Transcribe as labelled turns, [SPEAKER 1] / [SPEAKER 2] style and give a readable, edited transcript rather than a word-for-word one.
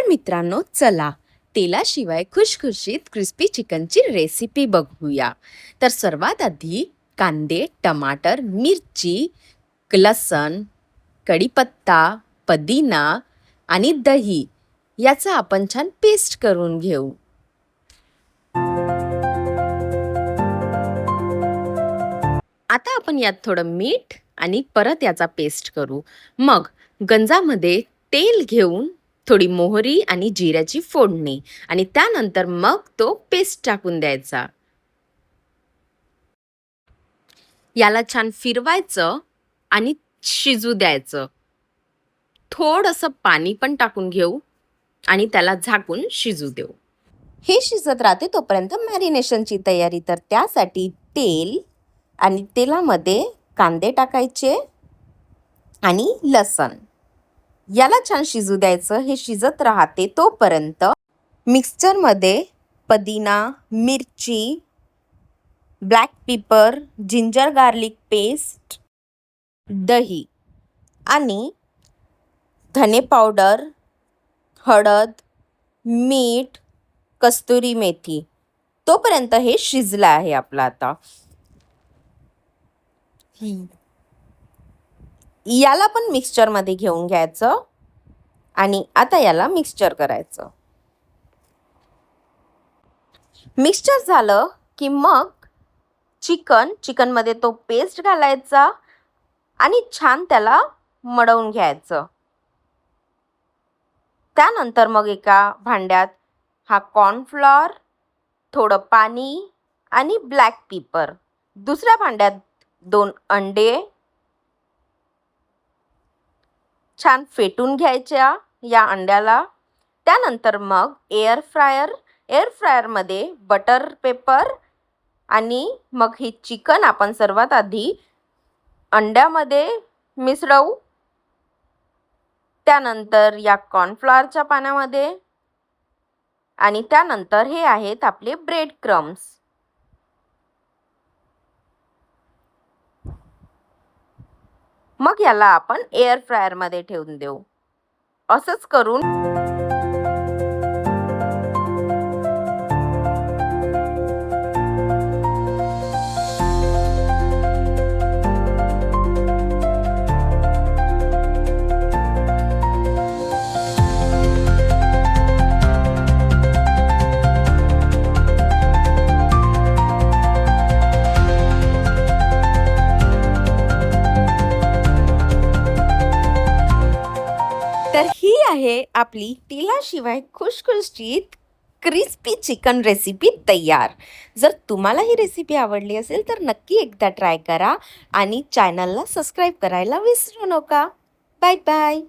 [SPEAKER 1] तर मित्रांनो, चला तेलाशिवाय खुशखुशीत क्रिस्पी चिकनची रेसिपी बघूया. तर सर्वात आधी कांदे, टमाटर, मिरची, लसण, कढीपत्ता, पुदिना आणि दही याचा आपण छान पेस्ट करून घेऊ. आता आपण यात थोडं मीठ आणि परत याचा पेस्ट करू. मग गंजामध्ये तेल घेऊन थोडी मोहरी आणि जिऱ्याची फोडणी आणि त्यानंतर मग तो पेस्ट टाकून द्यायचा. याला छान फिरवायचं आणि शिजू द्यायचं. थोडंसं पाणी पण टाकून घेऊ आणि त्याला झाकून शिजू देऊ. हे शिजत राहते तोपर्यंत मॅरिनेशनची तयारी. तर त्यासाठी तेल आणि तेलामध्ये कांदे टाकायचे आणि लसण याला छान शिजू द्यायचं. हे शिजत राहते तोपर्यंत मिक्सचरमध्ये पुदिना, मिरची, black paper, ginger garlic paste, दही आणि धने पावडर, हळद, मीठ, कस्तुरी मेथी तोपर्यंत हे शिजलं आहे आपलं. आता याला पण मिक्सचरमध्ये घेऊन घ्यायचं आणि आता याला मिक्सचर करायचं. मिक्सचर झालं की मग चिकनमध्ये तो पेस्ट घालायचा आणि छान त्याला मळवून घ्यायचं. त्यानंतर मग एका भांड्यात हा कॉर्नफ्लॉर, थोडं पाणी आणि ब्लॅक पेपर, दुसऱ्या भांड्यात 2 अंडे छान फेटून घ्यायच्या या अंड्याला. त्यानंतर मग एअर फ्रायरमध्ये बटर पेपर आणि मग हे चिकन आपण सर्वात आधी अंड्यामध्ये मिसळू. त्यानंतर या कॉर्नफ्लॉरच्या पाण्यामध्ये आणि त्यानंतर हे आहेत आपले ब्रेड क्रम्स. मग याला आपण एअर फ्रायरमध्ये ठेवून देऊ. असंच करून तर ही आहे आपली तेलाशिवाय खुशखुशीत क्रिस्पी चिकन रेसिपी तयार. जर तुम्हाला ही रेसिपी आवडली असेल तर नक्की एकदा ट्राय करा आणि चॅनलला सबस्क्राईब करायला विसरू नका. Bye bye.